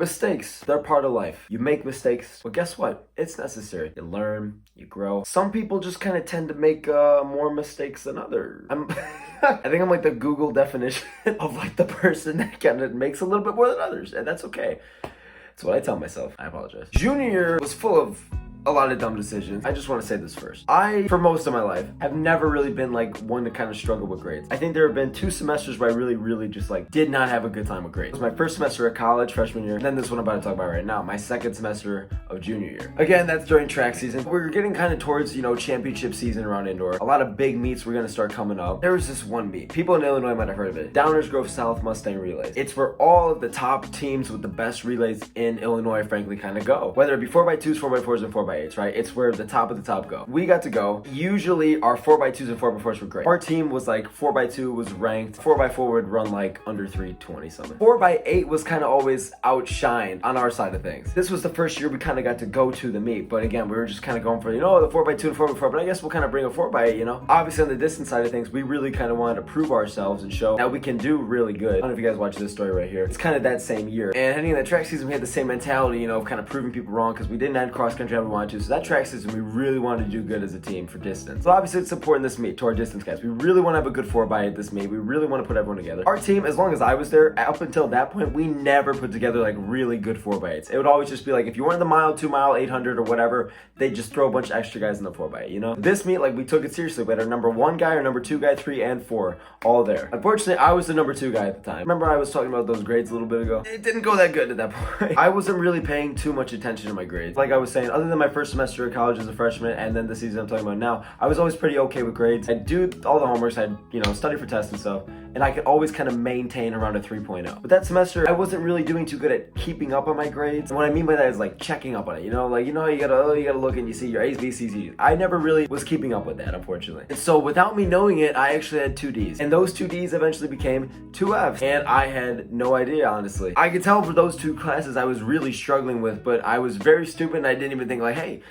Mistakes, they're part of life. You make mistakes, but guess what? It's necessary. You learn, you grow. Some people just kind of tend to make more mistakes than others. I think I'm like the Google definition of like the person that kind of makes a little bit more than others, and that's okay. That's what I tell myself. I apologize. Junior year was full of a lot of dumb decisions. I just want to say this first. I, for most of my life, have never really been like one to kind of struggle with grades. I think there have been 2 semesters where I really just like did not have a good time with grades. It was my first semester at college, freshman year, and then this one I'm about to talk about right now, my second semester of junior year. Again, that's during track season. We were getting kind of towards, championship season around indoor. A lot of big meets were going to start coming up. There was this one meet. People in Illinois might have heard of it. Downers Grove South Mustang Relays. It's where all of the top teams with the best relays in Illinois, frankly, kind of go. Whether it be 4x2s, 4x4s, and 4x8s, right? It's where the top of the top go. We got to go. Usually our 4x2s and 4x4s were great. Our team was like 4x2 was ranked. 4x4 would run like under 320 something. 4x8 was kind of always outshined on our side of things. This was the first year we kind of got to go to the meet, but again, we were just kind of going for, the 4x2 and 4x4, but I guess we'll kind of bring a 4x8, Obviously on the distance side of things, we really kind of wanted to prove ourselves and show that we can do really good. I don't know if you guys watch this story right here. It's kind of that same year. And heading in that track season, we had the same mentality, of kind of proving people wrong because we didn't have cross country how we wanted to. So that track season, we really wanted to do good as a team for distance. So obviously it's important this meet to our distance guys. We really want to have a good 4x8 this meet. We really want to put everyone together. Our team, as long as I was there, up until that point, we never put together like really good 4x8s. It would always just be like, if you wanted the mile, 2 mile, 800 or whatever, they just throw a bunch of extra guys in the 4x8, This meet, like we took it seriously. We had our number 1 guy, our number 2 guy, 3 and 4, all there. Unfortunately, I was the number 2 guy at the time. Remember I was talking about those grades a little bit ago? It didn't go that good at that point. I wasn't really paying too much attention to my grades. Like I was saying, other than my first semester of college as a freshman and then the season I'm talking about now, I was always pretty okay with grades. I'd do all the homeworks, I'd, study for tests and stuff, and I could always kind of maintain around a 3.0. But that semester, I wasn't really doing too good at keeping up on my grades. And what I mean by that is like checking up on it, like, you gotta look and you see your A's, B's, C's, D's. I never really was keeping up with that, unfortunately. And so without me knowing it, I actually had 2 D's. And those 2 D's eventually became 2 F's. And I had no idea, honestly. I could tell for those 2 classes I was really struggling with, but I was very stupid and I didn't even think like, hey,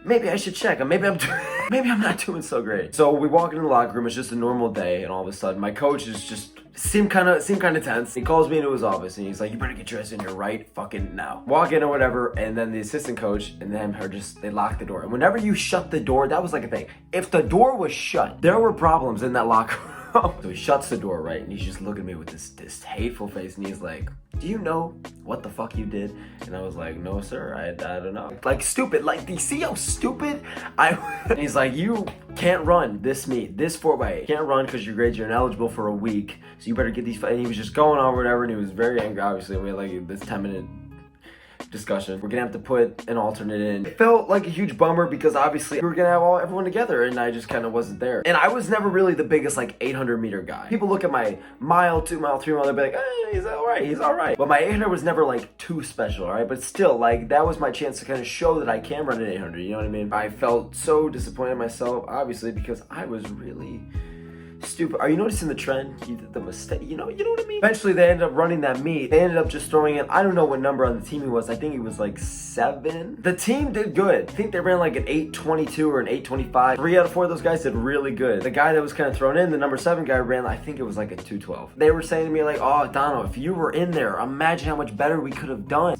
maybe I should check. Maybe I'm not doing so great. So we walk into the locker room. It's just a normal day, and all of a sudden, my coach is just seemed kind of tense. He calls me into his office, and he's like, "You better get dressed in here right fucking now." Walk in or whatever, and then the assistant coach and them they lock the door. And whenever you shut the door, that was like a thing. If the door was shut, there were problems in that locker room. So he shuts the door, right? And he's just looking at me with this hateful face, and he's like, "Do you know what the fuck you did?" And I was like, "No, sir, I don't know." Like, stupid. Like, do you see how stupid And he's like, "You can't run this meet, this 4x8. Can't run because your grades are ineligible for a week. So you better get these." And he was just going on whatever, and he was very angry, obviously. And we had like this 10-minute discussion. We're gonna have to put an alternate in. It felt like a huge bummer because obviously we were gonna have everyone together and I just kind of wasn't there. And I was never really the biggest like 800 meter guy. People look at my mile, 2 mile, 3 mile, they'll be like, he's all right. But my 800 was never like too special, all right? But still, like that was my chance to kind of show that I can run an 800, you know what I mean? I felt so disappointed in myself, obviously, because I was really stupid. Are you noticing the trend? The mistake, you know what I mean? Eventually they ended up running that meet. They ended up just throwing in, I don't know what number on the team he was. I think he was like 7. The team did good. I think they ran like an 822 or an 825. 3 out of 4 of those guys did really good. The guy that was kind of thrown in, the number 7 guy, ran, I think it was like a 212. They were saying to me like, "Oh, Dono, if you were in there, imagine how much better we could have done."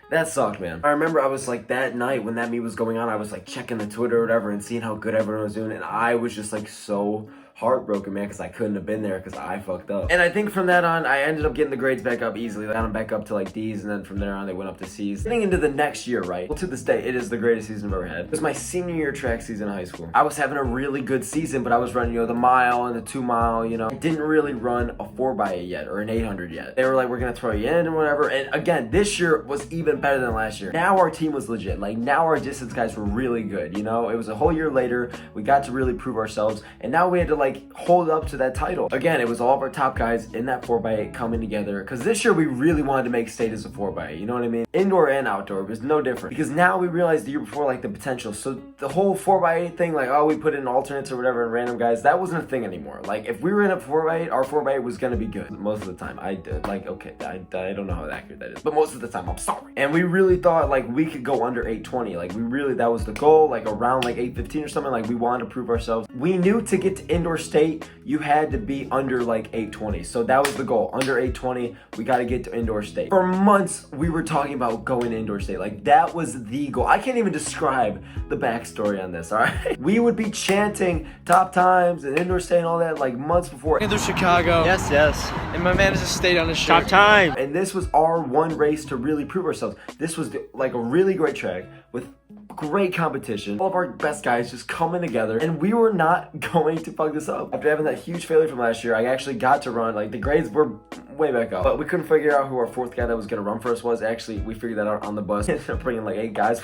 That sucked, man. I remember I was like, that night when that meet was going on, I was like checking the Twitter or whatever and seeing how good everyone was doing, and I was just like so heartbroken, man, because I couldn't have been there because I fucked up. And I think from that on, I ended up getting the grades back up easily. I got them back up to like D's, and then from there on, they went up to C's. Getting into the next year, right? Well, to this day, it is the greatest season I've ever had. It was my senior year track season in high school. I was having a really good season, but I was running, the mile and the 2 mile, I didn't really run a 4x8 yet or an 800 yet. They were like, "We're gonna throw you in and whatever." And again, this year was even better than last year. Now our team was legit. Like now our distance guys were really good, It was a whole year later. We got to really prove ourselves, and now we had to like hold up to that title. Again, it was all of our top guys in that 4x8 coming together, because this year we really wanted to make state as a 4x8, you know what I mean? Indoor and outdoor, it was no different, because now we realized the year before like the potential. So the whole 4x8 thing, like, oh, we put in alternates or whatever and random guys, that wasn't a thing anymore. Like if we were in a 4x8, our 4x8 was gonna be good most of the time. I don't know how accurate that is, but most of the time, I'm sorry. And we really thought like we could go under 820. Like that was the goal, like around like 815 or something. Like we wanted to prove ourselves. We knew to get to indoor indoor state, you had to be under like 820. So that was the goal. Under 820, we got to get to indoor state. For months, we were talking about going to indoor state. Like, that was the goal. I can't even describe the backstory on this, all right? We would be chanting top times and indoor state and all that like months before. Indoor Chicago. Yes, yes. And my man just stayed on his shirt. Top time. And this was our one race to really prove ourselves. This was like a really great track with great competition. All of our best guys just coming together, and we were not going to fuck this up. After having that huge failure from last year, I actually got to run. Like, the grades were way back up, but we couldn't figure out who our fourth guy that was gonna run for us was. Actually, we figured that out on the bus. Ended up bringing like 8 guys.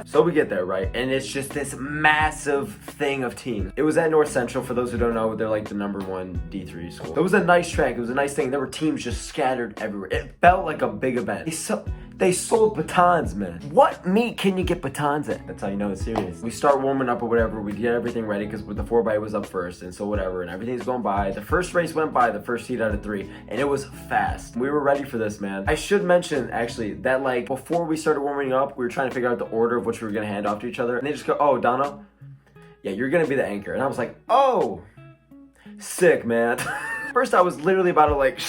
So we get there, right? And it's just this massive thing of teams. It was at North Central. For those who don't know, they're like the #1 D3 school. It was a nice track. It was a nice thing. There were teams just scattered everywhere. It felt like a big event. They sold batons, man. What meet can you get batons at? That's how you know it's serious. We start warming up or whatever. We get everything ready because the 4x was up first, and so whatever, and everything's going by. The first race went by, the first heat out of 3, and it was fast. We were ready for this, man. I should mention, actually, that like before we started warming up, we were trying to figure out the order of which we were gonna hand off to each other, and they just go, "Oh, Dono, yeah, you're gonna be the anchor." And I was like, "Oh, sick, man." First, I was literally about to like,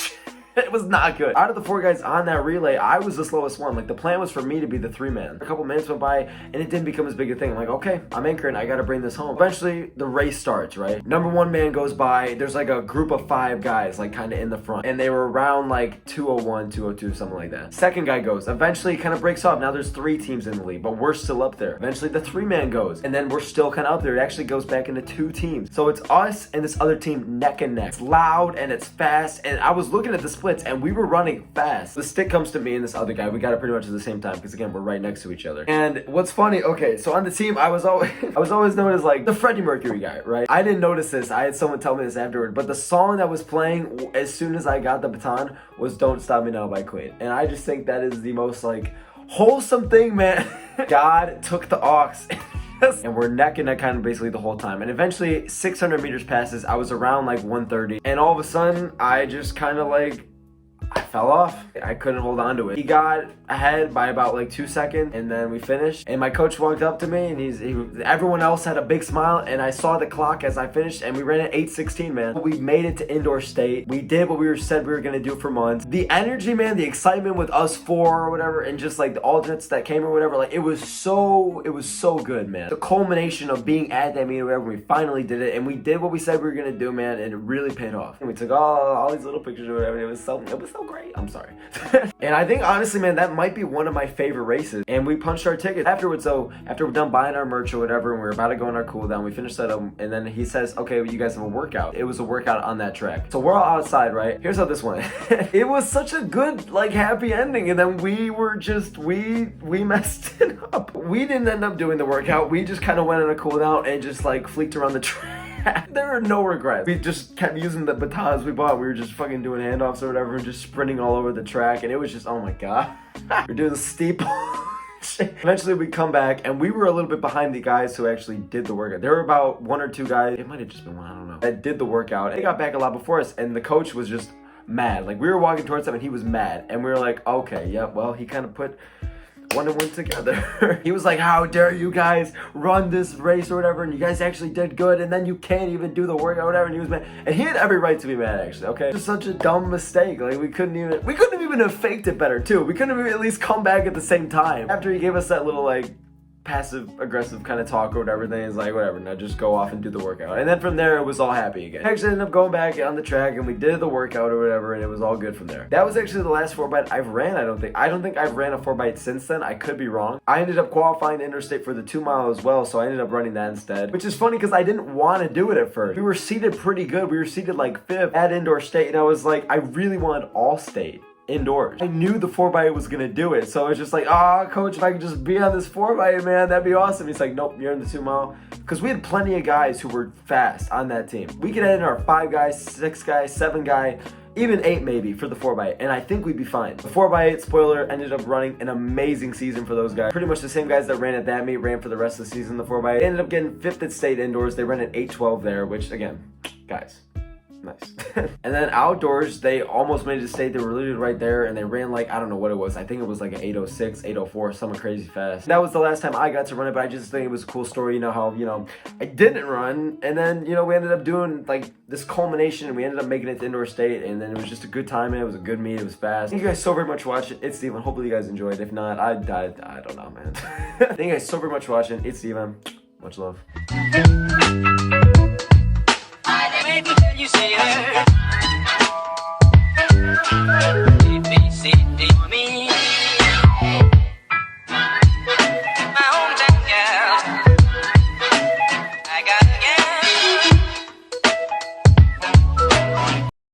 it was not good. Out of the 4 guys on that relay, I was the slowest one. Like, the plan was for me to be the 3-man. A couple minutes went by, and it didn't become as big a thing. I'm like, okay, I'm anchoring. I gotta bring this home. Eventually, the race starts, right? #1 man goes by. There's like a group of 5 guys, like, kind of in the front. And they were around, like, 201, 202, something like that. Second guy goes. Eventually, kind of breaks off. Now there's 3 teams in the lead, but we're still up there. Eventually, the 3-man goes. And then we're still kind of up there. It actually goes back into 2 teams. So it's us and this other team neck and neck. It's loud, and it's fast. And I was looking at the splits, and we were running fast. The stick comes to me and this other guy. We got it pretty much at the same time because, again, we're right next to each other. And what's funny, okay, so on the team, I was always known as like the Freddie Mercury guy, right? I didn't notice this. I had someone tell me this afterward, but the song that was playing as soon as I got the baton was "Don't Stop Me Now" by Queen. And I just think that is the most like wholesome thing, man. God took the aux. And we're neck and neck kind of basically the whole time. And eventually 600 meters passes. I was around like 130. And all of a sudden, I just kind of like, I fell off. I couldn't hold on to it. He got ahead by about like 2 seconds, and then we finished. And my coach walked up to me, and everyone else had a big smile, and I saw the clock as I finished, and we ran at 8:16, man. We made it to indoor state. We did what we said we were gonna do for months. The energy, man, the excitement with us 4 or whatever, and just like the alternates that came or whatever, like it was so good, man. The culmination of being at that meeting or whatever, we finally did it, and we did what we said we were gonna do, man, and it really paid off. And we took all these little pictures or whatever, and it was so great. I'm sorry. And I think honestly, man, that might be one of my favorite races. And we punched our ticket afterwards. So after we're done buying our merch or whatever, and we were about to go on our cool down, we finished that up, and then he says, "Okay, well, you guys have a workout." It was a workout on that track. So we're all outside, right? Here's how this went. It was such a good, like, happy ending, and then we messed it up. We didn't end up doing the workout. We just kind of went on a cool down and just like fleeked around the track. There are no regrets. We just kept using the batons we bought. We were just fucking doing handoffs or whatever and just sprinting all over the track, and it was just, oh my god. We're doing the steeple. Eventually we come back, and we were a little bit behind the guys who actually did the workout. There were about 1 or 2 guys, it might have just been 1, I don't know, that did the workout. They got back a lot before us, and the coach was just mad. Like, we were walking towards him, and he was mad, and we were like, okay, yeah, well, he kind of put 1 and 1 together. He was like, "How dare you guys run this race or whatever, and you guys actually did good, and then you can't even do the workout or whatever," and he was mad. And he had every right to be mad, actually, okay? Just such a dumb mistake. Like, we couldn't even have faked it better, too. We couldn't have at least come back at the same time. After he gave us that little, like, passive-aggressive kind of talk or whatever, then he's like, whatever, now just go off and do the workout. And then from there, it was all happy again. I actually ended up going back on the track, and we did the workout or whatever, and it was all good from there. That was actually the last 4x I've ran, I don't think I've ran a 4x since then. I could be wrong. I ended up qualifying interstate for the 2-mile as well, so I ended up running that instead, which is funny because I didn't want to do it at first. We were seated pretty good. We were seated like 5th at indoor state, and I was like, I really wanted all state indoors. I knew the 4x was gonna do it, so I was just like, coach, if I could just be on this 4x, man, that'd be awesome. He's like, nope, you're in the 2-mile. Because we had plenty of guys who were fast on that team. We could add in our 5 guys, 6 guys, 7 guy, even 8 maybe for the 4x, and I think we'd be fine. The 4x8, spoiler, ended up running an amazing season for those guys. Pretty much the same guys that ran at that meet ran for the rest of the season, the 4x8. They ended up getting 5th at state indoors. They ran at 8:12 there, which, again, guys, Nice. And then outdoors, they almost made it to state. They were literally right there, and they ran like, I don't know what it was. I think it was like an 8:06, 8:04, something crazy fast. That was the last time I got to run it, but I just think it was a cool story. You know how, I didn't run, and then, we ended up doing like this culmination, and we ended up making it to indoor state, and then it was just a good time, and it was a good meet. It was fast. Thank you guys so very much for watching. itsDvon. Hopefully you guys enjoyed. If not, I don't know, man. Thank you guys so very much for watching. itsDvon. Much love. You see her.